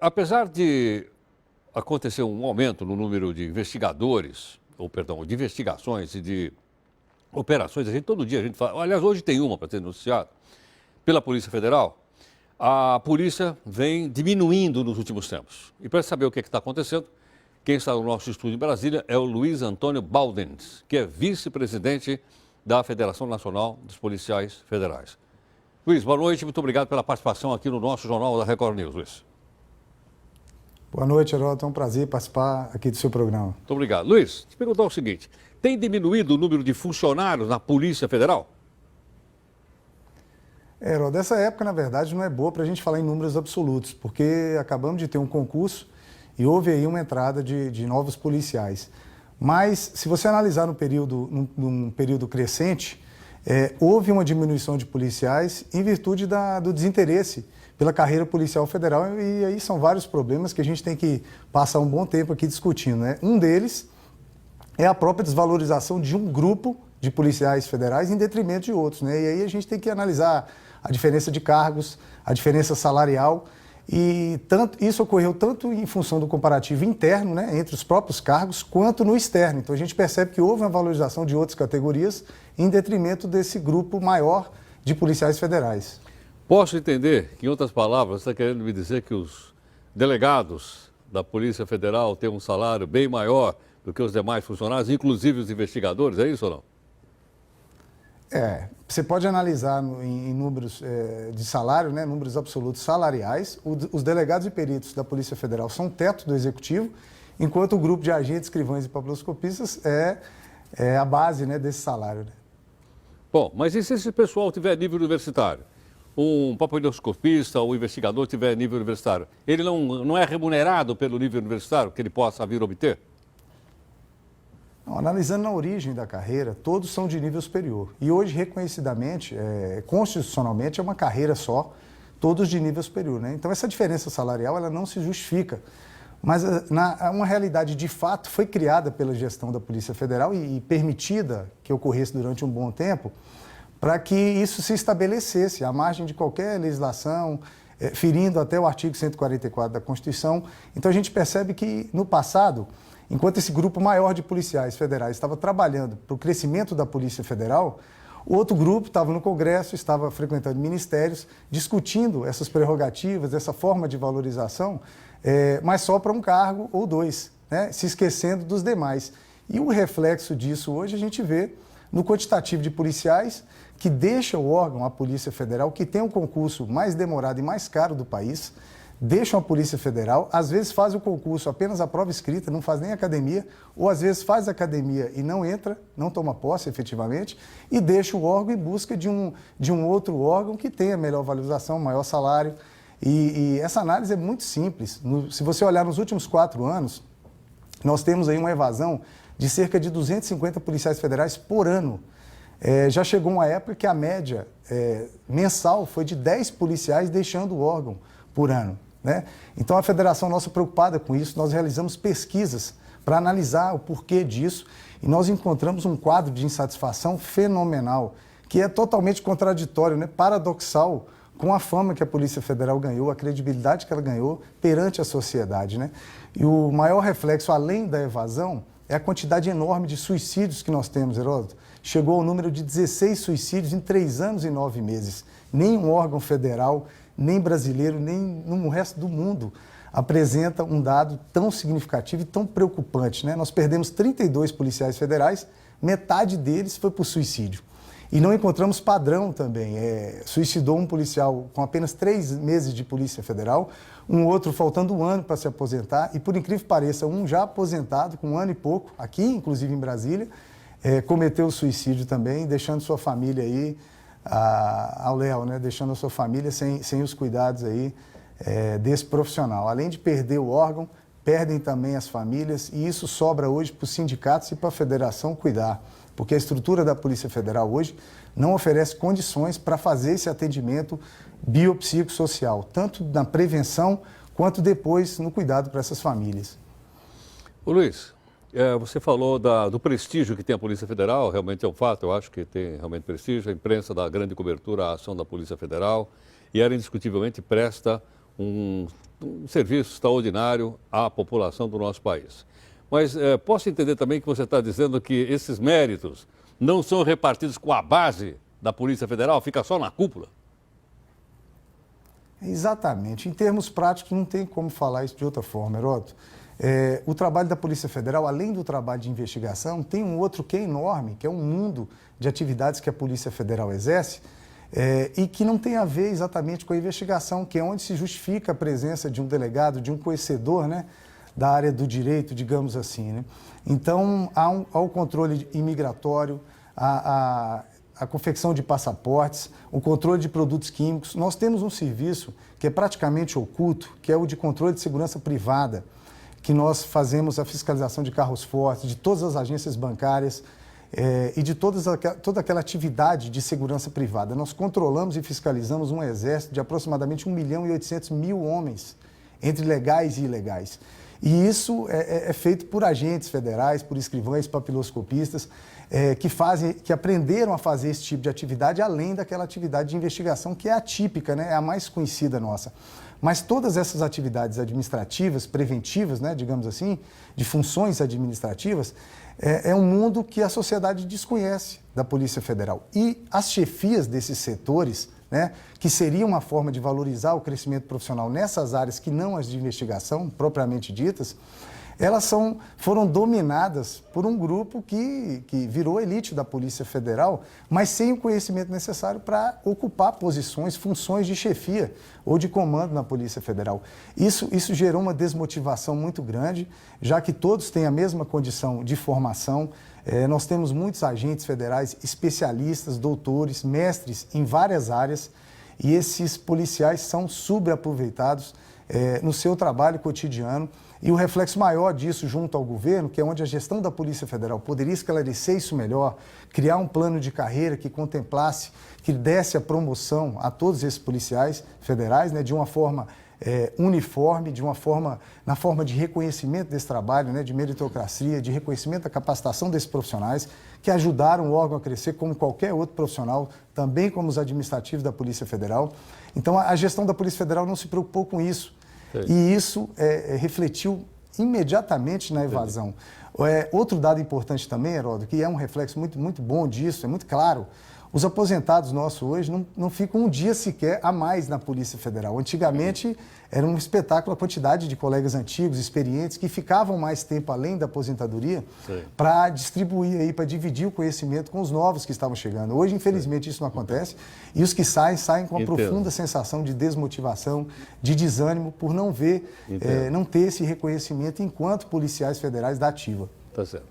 Apesar de acontecer um aumento no número de investigadores, ou perdão, de investigações e de operações, todo dia a gente fala, aliás, hoje tem uma para ser denunciada pela Polícia Federal, a polícia vem diminuindo nos últimos tempos. E para saber o que está acontecendo, quem está no nosso estúdio em Brasília é o Luiz Antônio Baldens, que é vice-presidente da Federação Nacional dos Policiais Federais. Luiz, boa noite, muito obrigado pela participação aqui no nosso Jornal da Record News, Luiz. Boa noite, Heródoto. É um prazer participar aqui do seu programa. Muito obrigado. Luiz, te perguntar o seguinte, tem diminuído o número de funcionários na Polícia Federal? Heródoto, essa época, na verdade, não é boa para a gente falar em números absolutos, porque acabamos de ter um concurso e houve aí uma entrada de novos policiais. Mas, se você analisar num período crescente, houve uma diminuição de policiais em virtude do desinteresse pela carreira policial federal, e aí são vários problemas que a gente tem que passar um bom tempo aqui discutindo, né? Um deles é a própria desvalorização de um grupo de policiais federais em detrimento de outros, né? E aí a gente tem que analisar a diferença de cargos, a diferença salarial, e isso ocorreu tanto em função do comparativo interno, né, entre os próprios cargos, quanto no externo. Então a gente percebe que houve uma valorização de outras categorias em detrimento desse grupo maior de policiais federais. Posso entender que, em outras palavras, você está querendo me dizer que os delegados da Polícia Federal têm um salário bem maior do que os demais funcionários, inclusive os investigadores, é isso ou não? Você pode analisar em números de salário, né, números absolutos salariais. Os delegados e peritos da Polícia Federal são teto do Executivo, enquanto o grupo de agentes, escrivães e papiloscopistas é a base, né, desse salário. Né? Bom, mas e se esse pessoal tiver nível universitário? Um papiloscopista ou um investigador tiver nível universitário, ele não é remunerado pelo nível universitário que ele possa vir obter? Não, analisando na origem da carreira, todos são de nível superior. E hoje, reconhecidamente, constitucionalmente, é uma carreira só, todos de nível superior. Né? Então, essa diferença salarial ela não se justifica. Mas uma realidade de fato foi criada pela gestão da Polícia Federal e permitida que ocorresse durante um bom tempo, para que isso se estabelecesse à margem de qualquer legislação, ferindo até o artigo 144 da Constituição. Então a gente percebe que no passado, enquanto esse grupo maior de policiais federais estava trabalhando para o crescimento da Polícia Federal, o outro grupo estava no Congresso, estava frequentando ministérios, discutindo essas prerrogativas, essa forma de valorização, mas só para um cargo ou dois, né? Se esquecendo dos demais. E o reflexo disso hoje a gente vê no quantitativo de policiais que deixa o órgão, a Polícia Federal, que tem o concurso mais demorado e mais caro do país, deixam a Polícia Federal, às vezes faz o concurso apenas a prova escrita, não faz nem academia, ou às vezes faz academia e não entra, não toma posse efetivamente, e deixa o órgão em busca de um outro órgão que tenha melhor valorização, maior salário. E essa análise é muito simples. Se você olhar nos últimos 4 anos, nós temos aí uma evasão de cerca de 250 policiais federais por ano. Já chegou uma época que a média mensal foi de 10 policiais deixando o órgão por ano. Né? Então a federação nossa preocupada com isso, nós realizamos pesquisas para analisar o porquê disso e nós encontramos um quadro de insatisfação fenomenal, que é totalmente contraditório, né? Paradoxal, com a fama que a Polícia Federal ganhou, a credibilidade que ela ganhou perante a sociedade. Né? E o maior reflexo, além da evasão, é a quantidade enorme de suicídios que nós temos, Heródoto. Chegou ao número de 16 suicídios em 3 anos e 9 meses. Nenhum órgão federal, nem brasileiro, nem no resto do mundo apresenta um dado tão significativo e tão preocupante. Né? Nós perdemos 32 policiais federais, metade deles foi por suicídio. E não encontramos padrão também. Suicidou um policial com apenas 3 meses de Polícia Federal, um outro faltando 1 ano para se aposentar, e por incrível que pareça, um já aposentado, com 1 ano e pouco, aqui inclusive em Brasília, cometeu suicídio também, deixando sua família aí ao léu, né? Deixando a sua família sem os cuidados aí desse profissional. Além de perder o órgão, perdem também as famílias, e isso sobra hoje para os sindicatos e para a federação cuidar, porque a estrutura da Polícia Federal hoje não oferece condições para fazer esse atendimento biopsicossocial, tanto na prevenção quanto depois no cuidado para essas famílias. Ô Luiz, você falou do prestígio que tem a Polícia Federal, realmente é um fato, eu acho que tem realmente prestígio, a imprensa dá grande cobertura à ação da Polícia Federal e ela indiscutivelmente presta um um serviço extraordinário à população do nosso país. Mas posso entender também que você está dizendo que esses méritos não são repartidos com a base da Polícia Federal, fica só na cúpula? Exatamente. Em termos práticos, não tem como falar isso de outra forma, Heródoto. O trabalho da Polícia Federal, além do trabalho de investigação, tem um outro que é enorme, que é um mundo de atividades que a Polícia Federal exerce e que não tem a ver exatamente com a investigação, que é onde se justifica a presença de um delegado, de um conhecedor, né, da área do direito, digamos assim, né? Então, há o controle imigratório, a confecção de passaportes, o controle de produtos químicos. Nós temos um serviço que é praticamente oculto, que é o de controle de segurança privada, que nós fazemos a fiscalização de carros fortes, de todas as agências bancárias e de toda aquela atividade de segurança privada. Nós controlamos e fiscalizamos um exército de aproximadamente 1.800.000 homens, entre legais e ilegais. E isso é feito por agentes federais, por escrivães, papiloscopistas, que aprenderam a fazer esse tipo de atividade, além daquela atividade de investigação que é atípica, né? É a mais conhecida nossa. Mas todas essas atividades administrativas, preventivas, né, digamos assim, de funções administrativas, é um mundo que a sociedade desconhece da Polícia Federal. E as chefias desses setores, né, que seria uma forma de valorizar o crescimento profissional nessas áreas que não as de investigação, propriamente ditas, elas foram dominadas por um grupo que virou elite da Polícia Federal, mas sem o conhecimento necessário para ocupar posições, funções de chefia ou de comando na Polícia Federal. Isso gerou uma desmotivação muito grande, já que todos têm a mesma condição de formação. Nós temos muitos agentes federais, especialistas, doutores, mestres em várias áreas, e esses policiais são subaproveitados no seu trabalho cotidiano. E o reflexo maior disso junto ao governo, que é onde a gestão da Polícia Federal poderia esclarecer isso melhor, criar um plano de carreira que contemplasse, que desse a promoção a todos esses policiais federais, né, de uma forma uniforme, na forma de reconhecimento desse trabalho, né, de meritocracia, de reconhecimento da capacitação desses profissionais, que ajudaram o órgão a crescer como qualquer outro profissional, também como os administrativos da Polícia Federal. Então, a gestão da Polícia Federal não se preocupou com isso. E isso refletiu imediatamente na evasão. Outro dado importante também, Heródoto, que é um reflexo muito, muito bom disso, é muito claro, os aposentados nossos hoje não ficam um dia sequer a mais na Polícia Federal. Antigamente era um espetáculo a quantidade de colegas antigos, experientes, que ficavam mais tempo além da aposentadoria para distribuir aí, para dividir o conhecimento com os novos que estavam chegando. Hoje, infelizmente, isso não acontece e os que saem com uma profunda sensação de desmotivação, de desânimo por não ver, não ter esse reconhecimento enquanto policiais federais da ativa. Tá certo.